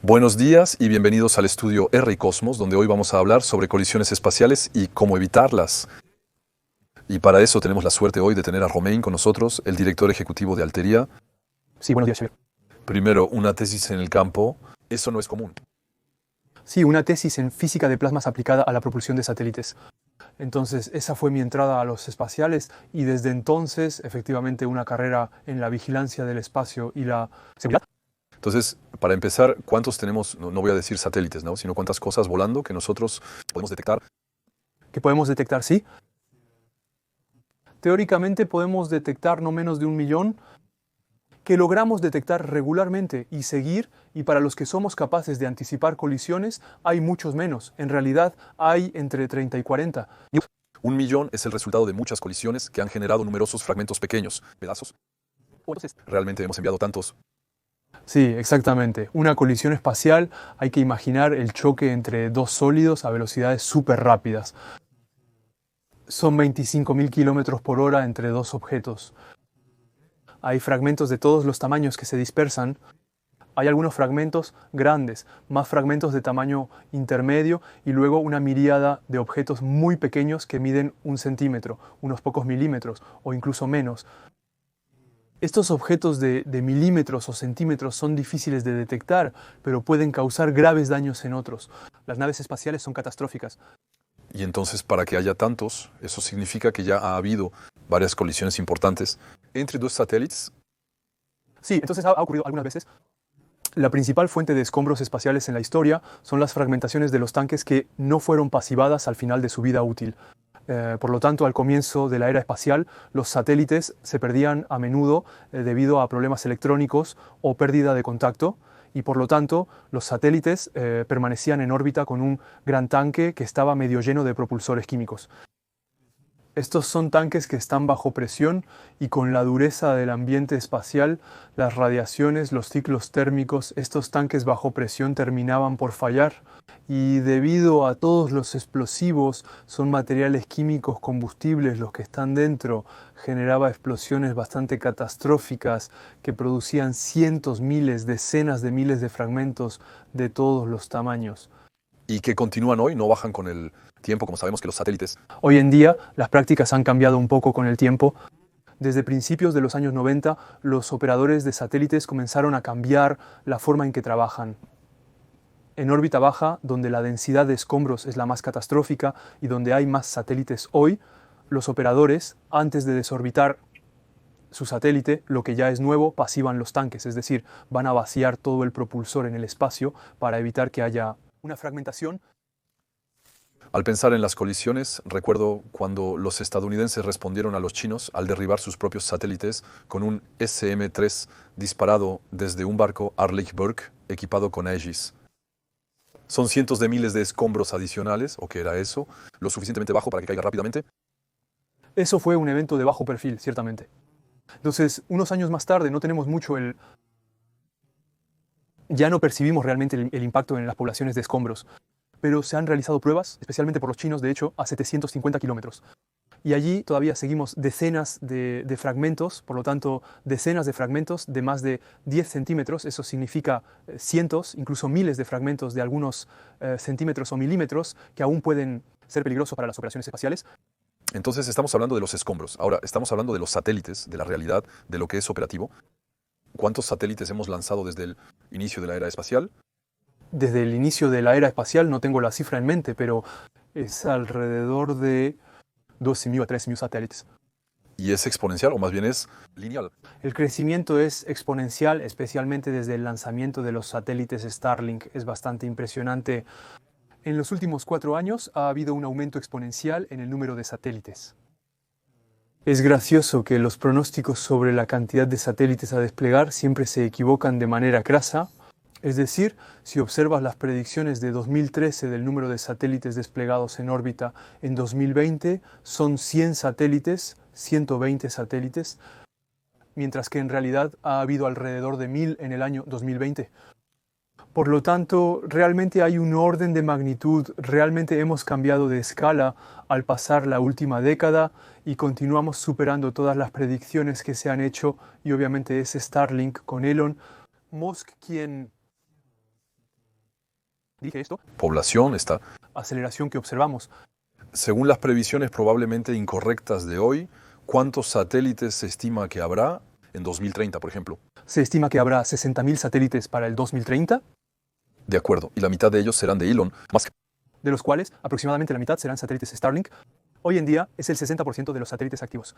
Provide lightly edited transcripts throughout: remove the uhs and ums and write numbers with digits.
Buenos días y bienvenidos al estudio R y Cosmos, donde hoy vamos a hablar sobre colisiones espaciales y cómo evitarlas. Y para eso tenemos la suerte hoy de tener a Romain con nosotros, el director ejecutivo de Alteria. Sí, buenos días, Xavier. Primero, una tesis en el campo. Eso no es común. Sí, una tesis en física de plasmas aplicada a la propulsión de satélites. Entonces, esa fue mi entrada a los espaciales y desde entonces, efectivamente, una carrera en la vigilancia del espacio y la seguridad. Entonces, para empezar, ¿cuántos tenemos, no voy a decir satélites, ¿no? Sino cuántas cosas volando que nosotros podemos detectar? Que podemos detectar, sí. Teóricamente podemos detectar no menos de 1.000.000 que logramos detectar regularmente y seguir, y para los que somos capaces de anticipar colisiones, hay muchos menos. En realidad, hay entre 30 y 40. 1.000.000 es el resultado de muchas colisiones que han generado numerosos fragmentos pequeños, pedazos. Entonces, Realmente hemos enviado tantos. sí, exactamente. Una colisión espacial, hay que imaginar el choque entre dos sólidos a velocidades súper rápidas. Son 25.000 kilómetros por hora entre dos objetos. Hay fragmentos de todos los tamaños que se dispersan. Hay algunos fragmentos grandes, más fragmentos de tamaño intermedio y luego una miríada de objetos muy pequeños que miden 1 centímetro, unos pocos milímetros o incluso menos. Estos objetos de milímetros o centímetros son difíciles de detectar, pero pueden causar graves daños en otros. Las naves espaciales son catastróficas. Y entonces, para que haya tantos, eso significa que ya ha habido varias colisiones importantes entre dos satélites. Sí, entonces ha ocurrido algunas veces. La principal fuente de escombros espaciales en la historia son las fragmentaciones de los tanques que no fueron pasivadas al final de su vida útil. Por lo tanto, al comienzo de la era espacial, los satélites se perdían a menudo debido a problemas electrónicos o pérdida de contacto, y por lo tanto, los satélites permanecían en órbita con un gran tanque que estaba medio lleno de propulsores químicos. Estos son tanques que están bajo presión y con la dureza del ambiente espacial, las radiaciones, los ciclos térmicos, estos tanques bajo presión terminaban por fallar. Y debido a todos los explosivos, son materiales químicos combustibles los que están dentro, generaba explosiones bastante catastróficas que producían cientos, miles, decenas de miles de fragmentos de todos los tamaños. Y que continúan hoy, no bajan con el tiempo, como sabemos que los satélites. Hoy en día las prácticas han cambiado un poco con el tiempo. Desde principios de los años 90, los operadores de satélites comenzaron a cambiar la forma en que trabajan. En órbita baja, donde la densidad de escombros es la más catastrófica y donde hay más satélites hoy, los operadores, antes de desorbitar su satélite, lo que ya es nuevo, pasivan los tanques, es decir, van a vaciar todo el propulsor en el espacio para evitar que haya una fragmentación. Al pensar en las colisiones, recuerdo cuando los estadounidenses respondieron a los chinos al derribar sus propios satélites con un SM-3 disparado desde un barco Arleigh Burke equipado con Aegis. Son cientos de miles de escombros adicionales, ¿o qué era eso? Lo suficientemente bajo para que caiga rápidamente. Eso fue un evento de bajo perfil, ciertamente. Entonces, unos años más tarde, no tenemos mucho ya no percibimos realmente el impacto en las poblaciones de escombros, pero se han realizado pruebas, especialmente por los chinos, de hecho, a 750 kilómetros. Y allí todavía seguimos decenas de fragmentos, por lo tanto, decenas de fragmentos de más de 10 centímetros. Eso significa cientos, incluso miles de fragmentos de algunos centímetros o milímetros que aún pueden ser peligrosos para las operaciones espaciales. Entonces estamos hablando de los escombros. Ahora, estamos hablando de los satélites, de la realidad, de lo que es operativo. ¿Cuántos satélites hemos lanzado desde el inicio de la era espacial? Desde el inicio de la era espacial no tengo la cifra en mente, pero es alrededor de 12.000 a 13.000 satélites. ¿Y es exponencial o más bien es lineal? El crecimiento es exponencial, especialmente desde el lanzamiento de los satélites Starlink. Es bastante impresionante. En los últimos 4 años ha habido un aumento exponencial en el número de satélites. Es gracioso que los pronósticos sobre la cantidad de satélites a desplegar siempre se equivocan de manera crasa. Es decir, si observas las predicciones de 2013 del número de satélites desplegados en órbita en 2020, son 100 satélites, 120 satélites, mientras que en realidad ha habido alrededor de 1.000 en el año 2020. Por lo tanto, realmente hay un orden de magnitud, realmente hemos cambiado de escala al pasar la última década y continuamos superando todas las predicciones que se han hecho, y obviamente es Starlink con Elon Musk quien Dirige esto, población, esta. aceleración que observamos. Según las previsiones probablemente incorrectas de hoy, ¿cuántos satélites se estima que habrá en 2030, por ejemplo? Se estima que habrá 60.000 satélites para el 2030, De acuerdo, y la mitad de ellos serán de Elon Musk. de los cuales aproximadamente la mitad serán satélites Starlink. Hoy en día es el 60% de los satélites activos.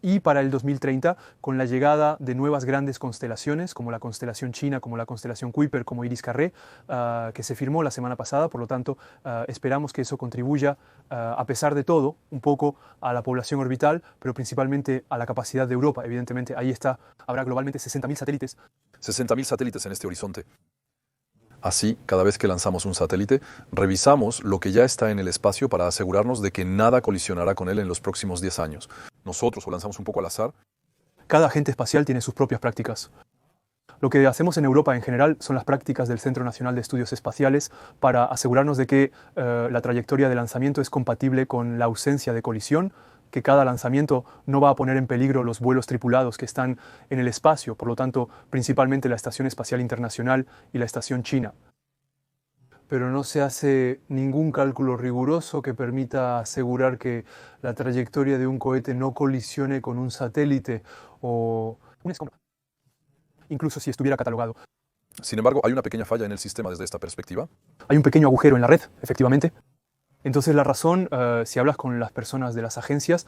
Y para el 2030, con la llegada de nuevas grandes constelaciones, como la constelación china, como la constelación Kuiper, como Iris-Carré, que se firmó la semana pasada, por lo tanto, esperamos que eso contribuya, a pesar de todo, un poco a la población orbital, pero principalmente a la capacidad de Europa. Evidentemente, ahí está, habrá globalmente 60.000 satélites. 60.000 satélites en este horizonte. Así, cada vez que lanzamos un satélite, revisamos lo que ya está en el espacio para asegurarnos de que nada colisionará con él en los próximos 10 años. Nosotros lo lanzamos un poco al azar. Cada agente espacial tiene sus propias prácticas. Lo que hacemos en Europa en general son las prácticas del Centro Nacional de Estudios Espaciales para asegurarnos de que la trayectoria de lanzamiento es compatible con la ausencia de colisión, que cada lanzamiento no va a poner en peligro los vuelos tripulados que están en el espacio, por lo tanto, principalmente la Estación Espacial Internacional y la Estación China. Pero no se hace ningún cálculo riguroso que permita asegurar que la trayectoria de un cohete no colisione con un satélite o un escombro, incluso si estuviera catalogado. Sin embargo, hay una pequeña falla en el sistema desde esta perspectiva. Hay un pequeño agujero en la red, efectivamente. Entonces la razón, si hablas con las personas de las agencias,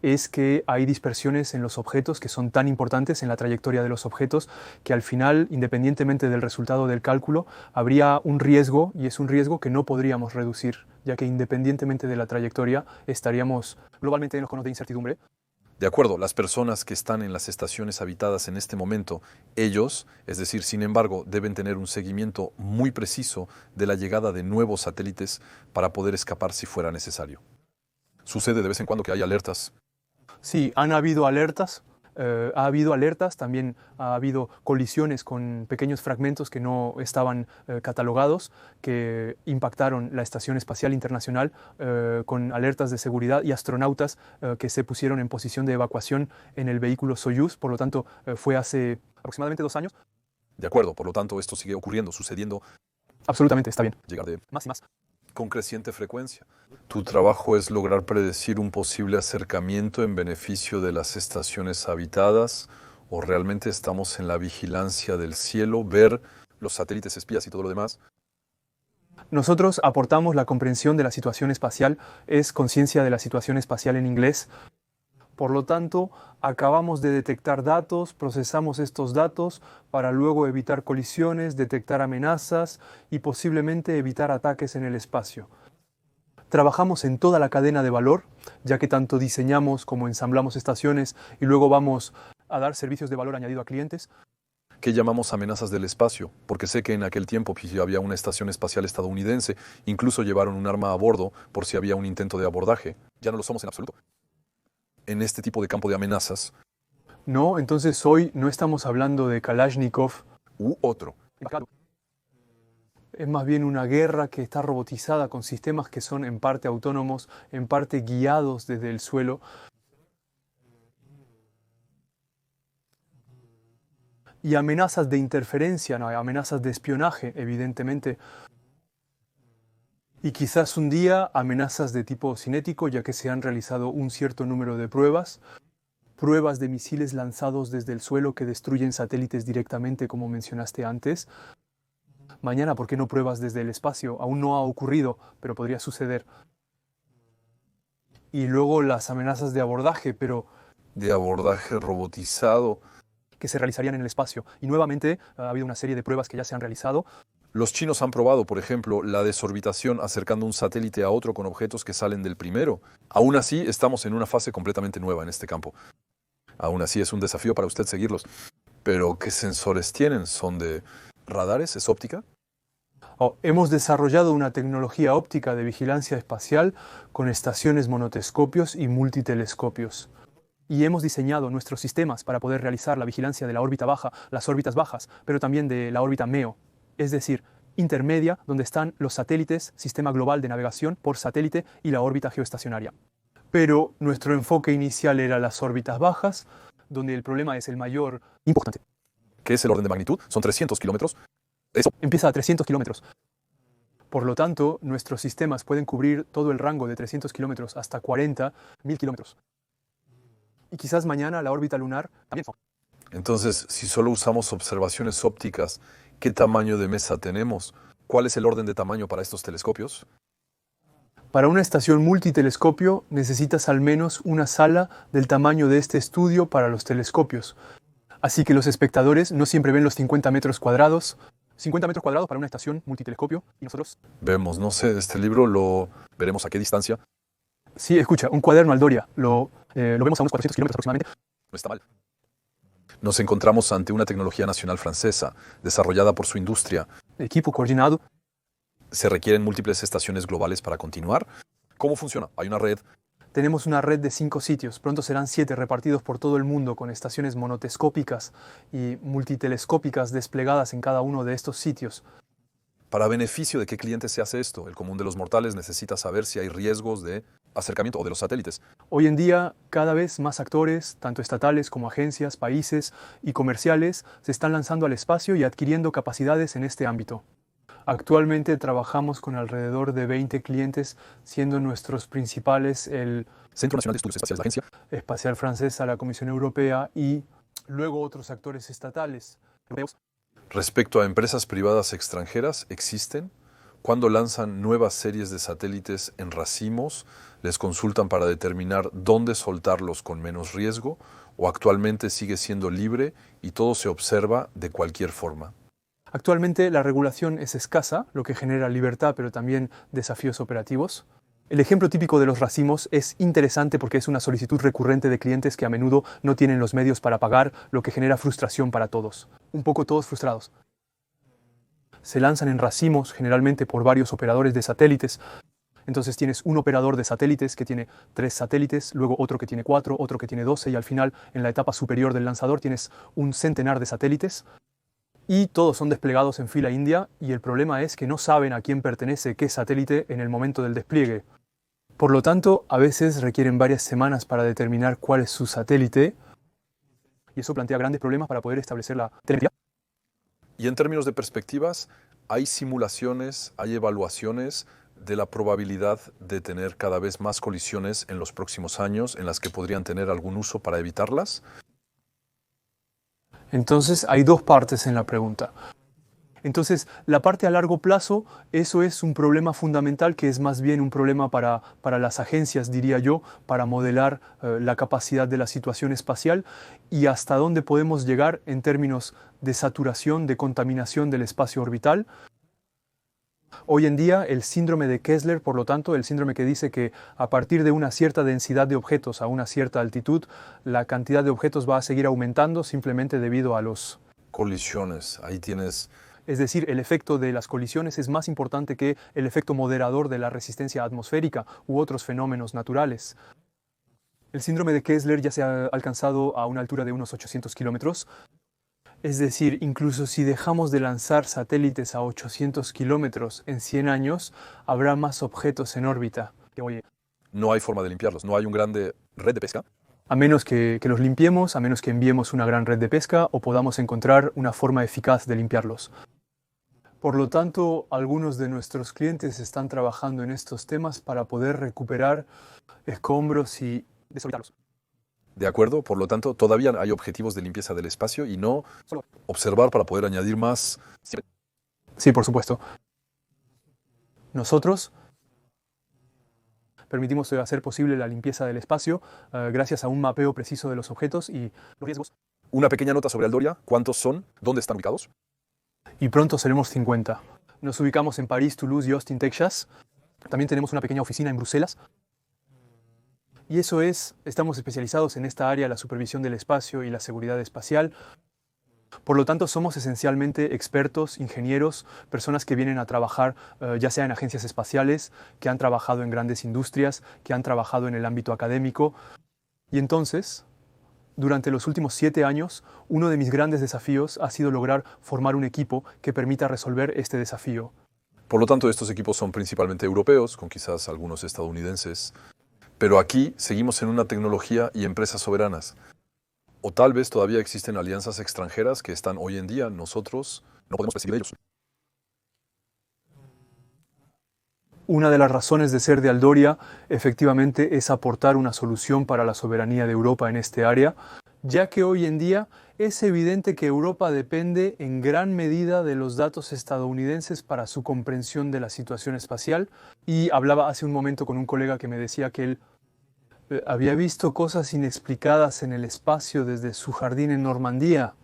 es que hay dispersiones en los objetos que son tan importantes en la trayectoria de los objetos que al final, independientemente del resultado del cálculo, habría un riesgo, y es un riesgo que no podríamos reducir, ya que independientemente de la trayectoria estaríamos globalmente en los conos de incertidumbre. De acuerdo, las personas que están en las estaciones habitadas en este momento, ellos, es decir, sin embargo, deben tener un seguimiento muy preciso de la llegada de nuevos satélites para poder escapar si fuera necesario. Sucede de vez en cuando que hay alertas. Sí, han habido alertas. También ha habido colisiones con pequeños fragmentos que no estaban catalogados, que impactaron la Estación Espacial Internacional, con alertas de seguridad y astronautas que se pusieron en posición de evacuación en el vehículo Soyuz. Por lo tanto, fue hace aproximadamente 2 años. De acuerdo, por lo tanto, esto sigue ocurriendo, sucediendo. Absolutamente, está bien. Llegar de Más y más. con creciente frecuencia. Tu trabajo es lograr predecir un posible acercamiento en beneficio de las estaciones habitadas, o realmente estamos en la vigilancia del cielo, ver los satélites espías y todo lo demás. Nosotros aportamos la comprensión de la situación espacial, es conciencia de la situación espacial en inglés. Por lo tanto, acabamos de detectar datos, procesamos estos datos para luego evitar colisiones, detectar amenazas y posiblemente evitar ataques en el espacio. Trabajamos en toda la cadena de valor, ya que tanto diseñamos como ensamblamos estaciones y luego vamos a dar servicios de valor añadido a clientes. ¿Qué llamamos amenazas del espacio? Porque sé que en aquel tiempo pues, había una estación espacial estadounidense, incluso llevaron un arma a bordo por si había un intento de abordaje. Ya no lo somos en absoluto. En este tipo de campo de amenazas. No, entonces hoy no estamos hablando de Kalashnikov U otro. Es más bien una guerra que está robotizada con sistemas que son en parte autónomos, en parte guiados desde el suelo. Y amenazas de interferencia, ¿no? Amenazas de espionaje, evidentemente. Y quizás un día amenazas de tipo cinético, ya que se han realizado un cierto número de pruebas. Pruebas de misiles lanzados desde el suelo que destruyen satélites directamente, como mencionaste antes. Mañana, ¿por qué no pruebas desde el espacio? Aún no ha ocurrido, pero podría suceder. Y luego las amenazas de abordaje, pero De abordaje robotizado. que se realizarían en el espacio. Y nuevamente ha habido una serie de pruebas que ya se han realizado. Los chinos han probado, por ejemplo, la desorbitación acercando un satélite a otro con objetos que salen del primero. Aún así, estamos en una fase completamente nueva en este campo. Aún así, es un desafío para usted seguirlos. Pero, ¿qué sensores tienen? ¿Son de radares? ¿Es óptica? Hemos desarrollado una tecnología óptica de vigilancia espacial con estaciones monotescopios y multitelescopios. Y hemos diseñado nuestros sistemas para poder realizar la vigilancia de la órbita baja, las órbitas bajas, pero también de la órbita MEO, es decir, intermedia, donde están los satélites, sistema global de navegación por satélite y la órbita geoestacionaria. Pero nuestro enfoque inicial era las órbitas bajas, donde el problema es el mayor importante. ¿Qué es el orden de magnitud? ¿Son 300 kilómetros? Eso. Empieza a 300 kilómetros. Por lo tanto, nuestros sistemas pueden cubrir todo el rango de 300 kilómetros hasta 40.000 kilómetros. Y quizás mañana la órbita lunar también. Entonces, si solo usamos observaciones ópticas, ¿qué tamaño de mesa tenemos? ¿Cuál es el orden de tamaño para estos telescopios? Para una estación multitelescopio necesitas al menos una sala del tamaño de este estudio para los telescopios. Así que los espectadores no siempre ven los 50 metros cuadrados. 50 metros cuadrados para una estación multitelescopio y nosotros... Vemos, no sé, este libro lo veremos a qué distancia. Sí, escucha, un cuaderno Aldoria. Lo vemos a unos 400 kilómetros aproximadamente. No está mal. Nos encontramos ante una tecnología nacional francesa, desarrollada por su industria. Equipo coordinado. ¿Se requieren múltiples estaciones globales para continuar? ¿Cómo funciona? ¿Hay una red? Tenemos una red de 5 sitios, pronto serán 7 repartidos por todo el mundo con estaciones monotescópicas y multitelescópicas desplegadas en cada uno de estos sitios. ¿Para beneficio de qué cliente se hace esto? El común de los mortales necesita saber si hay riesgos de acercamiento o de los satélites. Hoy en día, cada vez más actores, tanto estatales como agencias, países y comerciales, se están lanzando al espacio y adquiriendo capacidades en este ámbito. Actualmente trabajamos con alrededor de 20 clientes, siendo nuestros principales el Centro Nacional de Estudios Espaciales, la agencia Espacial Francesa, la Comisión Europea y luego otros actores estatales. Respecto a empresas privadas extranjeras, ¿existen? Cuando lanzan nuevas series de satélites en racimos, ¿les consultan para determinar dónde soltarlos con menos riesgo? ¿O actualmente sigue siendo libre y todo se observa de cualquier forma? Actualmente la regulación es escasa, lo que genera libertad pero también desafíos operativos. El ejemplo típico de los racimos es interesante porque es una solicitud recurrente de clientes que a menudo no tienen los medios para pagar, lo que genera frustración para todos. Un poco todos frustrados. Se lanzan en racimos generalmente por varios operadores de satélites. Entonces tienes un operador de satélites que tiene 3 satélites, luego otro que tiene 4, otro que tiene 12 y al final en la etapa superior del lanzador tienes un centenar de satélites. Y todos son desplegados en fila india y el problema es que no saben a quién pertenece qué satélite en el momento del despliegue. Por lo tanto, a veces requieren varias semanas para determinar cuál es su satélite y eso plantea grandes problemas para poder establecer la telemetría. Y en términos de perspectivas, ¿hay simulaciones, hay evaluaciones de la probabilidad de tener cada vez más colisiones en los próximos años en las que podrían tener algún uso para evitarlas? Entonces, hay dos partes en la pregunta. Entonces, la parte a largo plazo, eso es un problema fundamental que es más bien un problema para las agencias, diría yo, para modelar la capacidad de la situación espacial y hasta dónde podemos llegar en términos de saturación, de contaminación del espacio orbital. Hoy en día, el síndrome de Kessler, por lo tanto, el síndrome que dice que a partir de una cierta densidad de objetos a una cierta altitud, la cantidad de objetos va a seguir aumentando simplemente debido a los... Colisiones, ahí tienes... Es decir, el efecto de las colisiones es más importante que el efecto moderador de la resistencia atmosférica u otros fenómenos naturales. El síndrome de Kessler ya se ha alcanzado a una altura de unos 800 kilómetros. Es decir, incluso si dejamos de lanzar satélites a 800 kilómetros en 100 años, habrá más objetos en órbita. No hay forma de limpiarlos, no hay un grande red de pesca. A menos que los limpiemos, a menos que enviemos una gran red de pesca o podamos encontrar una forma eficaz de limpiarlos. Por lo tanto, algunos de nuestros clientes están trabajando en estos temas para poder recuperar escombros y desorbitarlos. De acuerdo, por lo tanto, todavía hay objetivos de limpieza del espacio y no solo observar para poder añadir más. Sí, por supuesto. Nosotros permitimos hacer posible la limpieza del espacio gracias a un mapeo preciso de los objetos y los riesgos. Una pequeña nota sobre Aldoria. ¿Cuántos son? ¿Dónde están ubicados? Y pronto seremos 50. Nos ubicamos en París, Toulouse y Austin, Texas. También tenemos una pequeña oficina en Bruselas. Y eso es, estamos especializados en esta área, la supervisión del espacio y la seguridad espacial. Por lo tanto, somos esencialmente expertos, ingenieros, personas que vienen a trabajar ya sea en agencias espaciales, que han trabajado en grandes industrias, que han trabajado en el ámbito académico. Y entonces, durante los últimos 7 años, uno de mis grandes desafíos ha sido lograr formar un equipo que permita resolver este desafío. Por lo tanto, estos equipos son principalmente europeos, con quizás algunos estadounidenses. Pero aquí seguimos en una tecnología y empresas soberanas. O tal vez todavía existen alianzas extranjeras que están hoy en día, nosotros no podemos prescindir de ellos. Una de las razones de ser de Aldoria, efectivamente, es aportar una solución para la soberanía de Europa en este área, ya que hoy en día es evidente que Europa depende en gran medida de los datos estadounidenses para su comprensión de la situación espacial. Y hablaba hace un momento con un colega que me decía que él había visto cosas inexplicadas en el espacio desde su jardín en Normandía.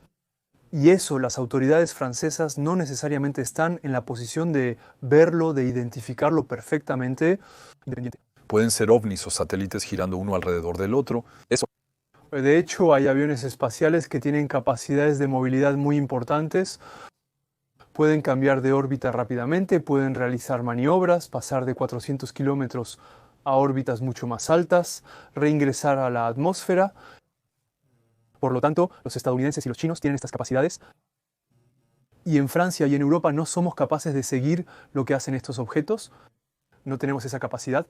Y eso, las autoridades francesas no necesariamente están en la posición de verlo, de identificarlo perfectamente. Independiente. Pueden ser ovnis o satélites girando uno alrededor del otro. Eso. De hecho, hay aviones espaciales que tienen capacidades de movilidad muy importantes. Pueden cambiar de órbita rápidamente, pueden realizar maniobras, pasar de 400 kilómetros a órbitas mucho más altas, reingresar a la atmósfera. Por lo tanto, los estadounidenses y los chinos tienen estas capacidades. Y en Francia y en Europa no somos capaces de seguir lo que hacen estos objetos. No tenemos esa capacidad.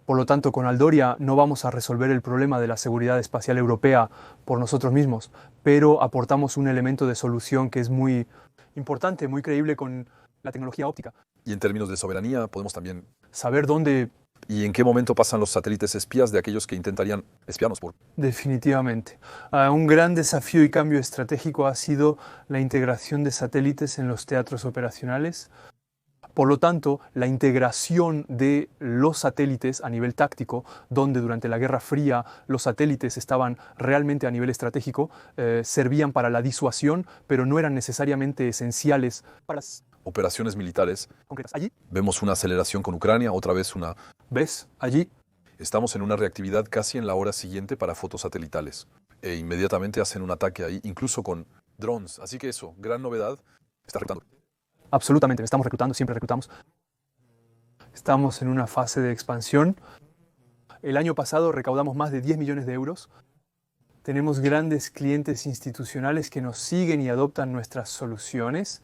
Por lo tanto, con Aldoria no vamos a resolver el problema de la seguridad espacial europea por nosotros mismos, pero aportamos un elemento de solución que es muy importante, muy creíble con la tecnología óptica. Y en términos de soberanía, podemos también saber dónde y en qué momento pasan los satélites espías de aquellos que intentarían espiarnos por. Definitivamente. Un gran desafío y cambio estratégico ha sido la integración de satélites en los teatros operacionales. Por lo tanto, la integración de los satélites a nivel táctico, donde durante la Guerra Fría los satélites estaban realmente a nivel estratégico, servían para la disuasión, pero no eran necesariamente esenciales para las operaciones militares concretas. Allí vemos una aceleración con Ucrania, otra vez una. ¿Ves? Allí estamos en una reactividad casi en la hora siguiente para fotos satelitales. E inmediatamente hacen un ataque ahí, incluso con drones. Así que eso, gran novedad, está reclutando. Absolutamente, estamos reclutando, siempre reclutamos. Estamos en una fase de expansión. El año pasado recaudamos más de 10 millones de euros. Tenemos grandes clientes institucionales que nos siguen y adoptan nuestras soluciones.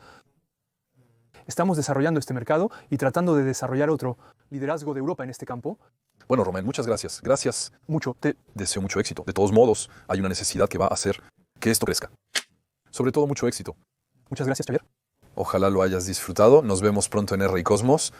Estamos desarrollando este mercado y tratando de desarrollar otro liderazgo de Europa en este campo. Bueno, Romain, muchas gracias. Gracias. Mucho. Deseo mucho éxito. De todos modos, hay una necesidad que va a hacer que esto crezca. Sobre todo, mucho éxito. Muchas gracias, Xavier. Ojalá lo hayas disfrutado. Nos vemos pronto en R y Cosmos.